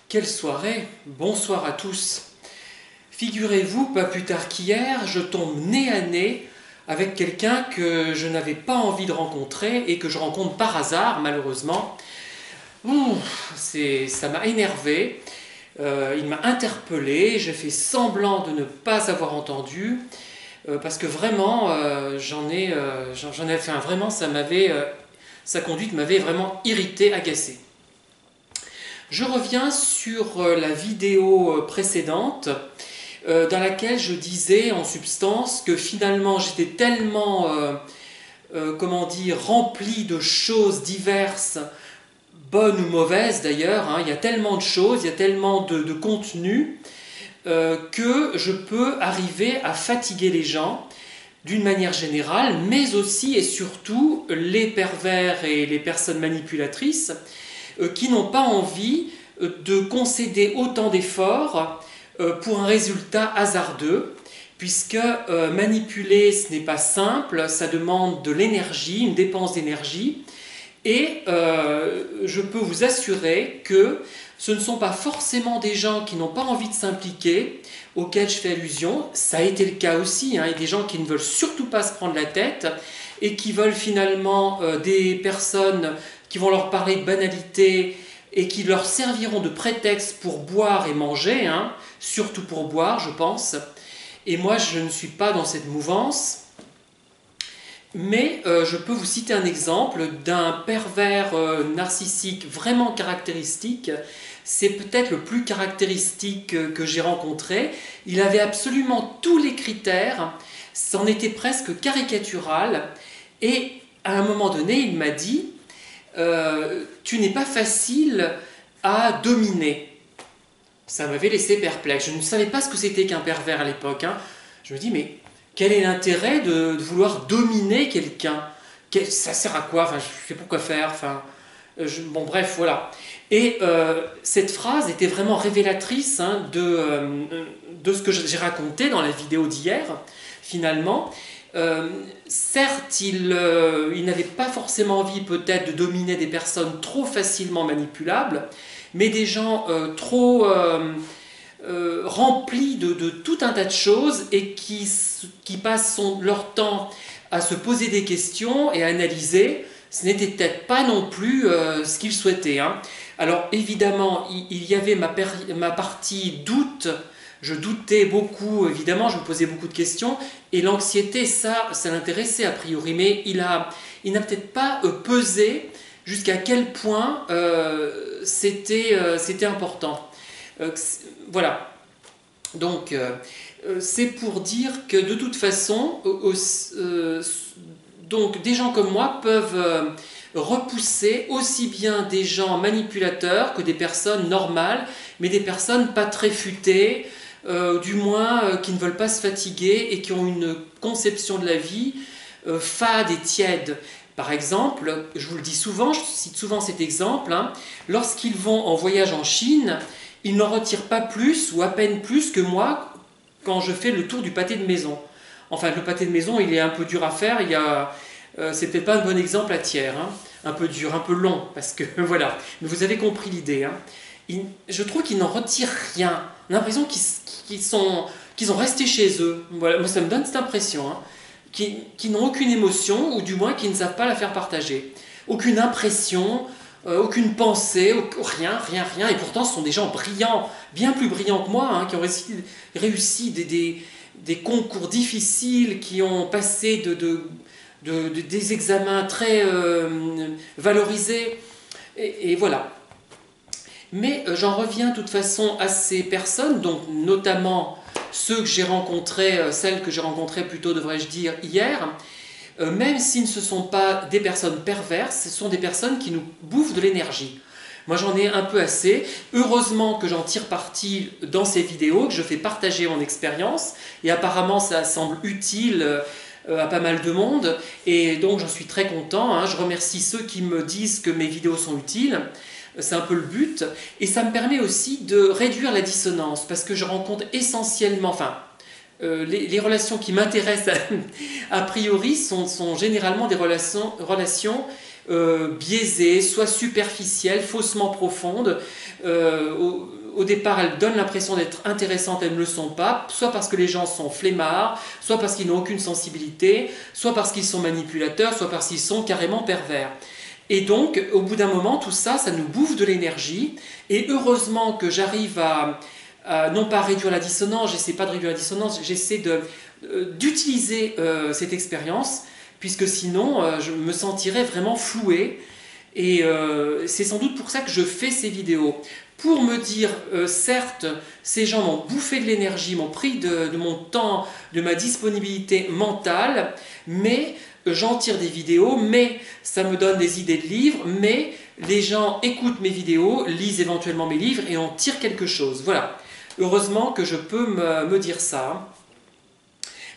Quelle soirée! Bonsoir à tous. Figurez-vous, pas plus tard qu'hier, je tombe nez à nez avec quelqu'un que je n'avais pas envie de rencontrer et que je rencontre par hasard, malheureusement. Ça m'a énervé, il m'a interpellé, j'ai fait semblant de ne pas avoir entendu, parce que vraiment, vraiment, sa conduite m'avait vraiment irrité, agacé. Je reviens sur la vidéo précédente dans laquelle je disais en substance que finalement j'étais tellement rempli de choses diverses, bonnes ou mauvaises d'ailleurs, il y a tellement de choses, il y a tellement de contenu que je peux arriver à fatiguer les gens d'une manière générale, mais aussi et surtout les pervers et les personnes manipulatrices qui n'ont pas envie de concéder autant d'efforts pour un résultat hasardeux, puisque manipuler, ce n'est pas simple, ça demande de l'énergie, une dépense d'énergie, et je peux vous assurer que ce ne sont pas forcément des gens qui n'ont pas envie de s'impliquer, auxquels je fais allusion. Ça a été le cas aussi, il y a des gens qui ne veulent surtout pas se prendre la tête, et qui veulent finalement des personnes qui vont leur parler de banalité et qui leur serviront de prétexte pour boire et manger, surtout pour boire, je pense. Et moi, je ne suis pas dans cette mouvance. Mais je peux vous citer un exemple d'un pervers narcissique vraiment caractéristique. C'est peut-être le plus caractéristique que j'ai rencontré. Il avait absolument tous les critères, c'en était presque caricatural. Et à un moment donné, il m'a dit tu n'es pas facile à dominer. Ça m'avait laissé perplexe. Je ne savais pas ce que c'était qu'un pervers à l'époque. Je me dis, mais quel est l'intérêt de vouloir dominer quelqu'un? Ça sert à quoi? Je sais pas quoi faire. Bon, bref, voilà. Et cette phrase était vraiment révélatrice de ce que j'ai raconté dans la vidéo d'hier, finalement. Certes, il n'avait pas forcément envie peut-être de dominer des personnes trop facilement manipulables, mais des gens trop remplis de tout un tas de choses et qui passent leur temps à se poser des questions et à analyser. Ce n'était peut-être pas non plus ce qu'il souhaitait. Alors évidemment, il y avait ma partie doute. Je doutais beaucoup, évidemment, je me posais beaucoup de questions, et l'anxiété, ça l'intéressait a priori, mais il n'a peut-être pas pesé jusqu'à quel point c'était important. Voilà. Donc, c'est pour dire que de toute façon, donc des gens comme moi peuvent repousser aussi bien des gens manipulateurs que des personnes normales, mais des personnes pas très futées, du moins qui ne veulent pas se fatiguer et qui ont une conception de la vie fade et tiède. Par exemple, je vous le dis souvent, je cite souvent cet exemple, lorsqu'ils vont en voyage en Chine, ils n'en retirent pas plus ou à peine plus que moi quand je fais le tour du pâté de maison. Enfin, le pâté de maison, il est un peu dur à faire, c'est peut-être pas un bon exemple à tiers, un peu dur, un peu long, parce que voilà, mais vous avez compris l'idée. Je trouve qu'ils n'en retirent rien. On a l'impression qu'ils ont resté chez eux. Voilà, moi ça me donne cette impression, qu'ils n'ont aucune émotion, ou du moins qu'ils ne savent pas la faire partager. Aucune impression, aucune pensée, rien. Et pourtant ce sont des gens brillants, bien plus brillants que moi, qui ont réussi des concours difficiles, qui ont passé des examens très valorisés. Et voilà. Mais j'en reviens de toute façon à ces personnes, donc notamment celles que j'ai rencontrées plutôt devrais-je dire hier, même s'ils ne sont pas des personnes perverses, ce sont des personnes qui nous bouffent de l'énergie. Moi j'en ai un peu assez, heureusement que j'en tire parti dans ces vidéos, que je fais partager mon expérience, et apparemment ça semble utile à pas mal de monde, et donc j'en suis très content, je remercie ceux qui me disent que mes vidéos sont utiles. C'est un peu le but, et ça me permet aussi de réduire la dissonance, parce que je rencontre essentiellement, les relations qui m'intéressent a priori sont généralement des relations biaisées, soit superficielles, faussement profondes. Au départ, elles donnent l'impression d'être intéressantes, elles ne le sont pas, soit parce que les gens sont flemmards, soit parce qu'ils n'ont aucune sensibilité, soit parce qu'ils sont manipulateurs, soit parce qu'ils sont carrément pervers. Et donc, au bout d'un moment, tout ça, ça nous bouffe de l'énergie. Et heureusement que j'arrive non pas à réduire la dissonance, j'essaie pas de réduire la dissonance, j'essaie d'utiliser cette expérience, puisque sinon, je me sentirais vraiment floué. Et c'est sans doute pour ça que je fais ces vidéos. Pour me dire, certes, ces gens m'ont bouffé de l'énergie, m'ont pris de mon temps, de ma disponibilité mentale, mais j'en tire des vidéos, mais ça me donne des idées de livres, mais les gens écoutent mes vidéos, lisent éventuellement mes livres et en tirent quelque chose. Voilà. Heureusement que je peux me dire ça.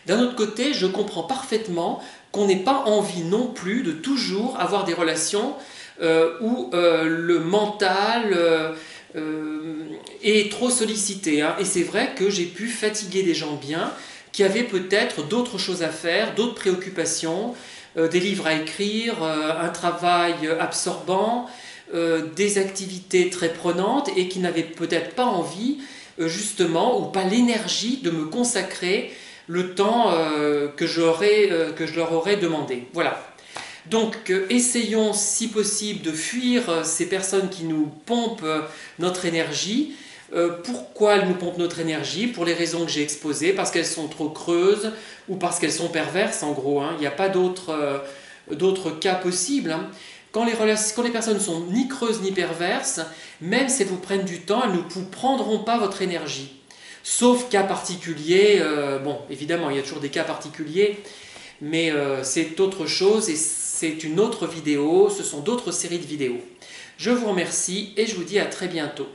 D'un autre côté, je comprends parfaitement qu'on n'ait pas envie non plus de toujours avoir des relations où le mental est trop sollicité. Hein. Et c'est vrai que j'ai pu fatiguer des gens bien qui avaient peut-être d'autres choses à faire, d'autres préoccupations, des livres à écrire, un travail absorbant, des activités très prenantes et qui n'avaient peut-être pas envie, justement, ou pas l'énergie de me consacrer le temps que je leur aurais demandé. Voilà. Donc, essayons, si possible, de fuir ces personnes qui nous pompent notre énergie. Pourquoi elles nous pompent notre énergie? Pour les raisons que j'ai exposées, parce qu'elles sont trop creuses ou parce qu'elles sont perverses, en gros. Hein. Il n'y a pas d'autres cas possibles. Hein. Quand les personnes sont ni creuses ni perverses, même si elles vous prennent du temps, elles ne vous prendront pas votre énergie. Sauf cas particuliers, bon, évidemment, il y a toujours des cas particuliers, mais c'est autre chose et c'est une autre vidéo, ce sont d'autres séries de vidéos. Je vous remercie et je vous dis à très bientôt.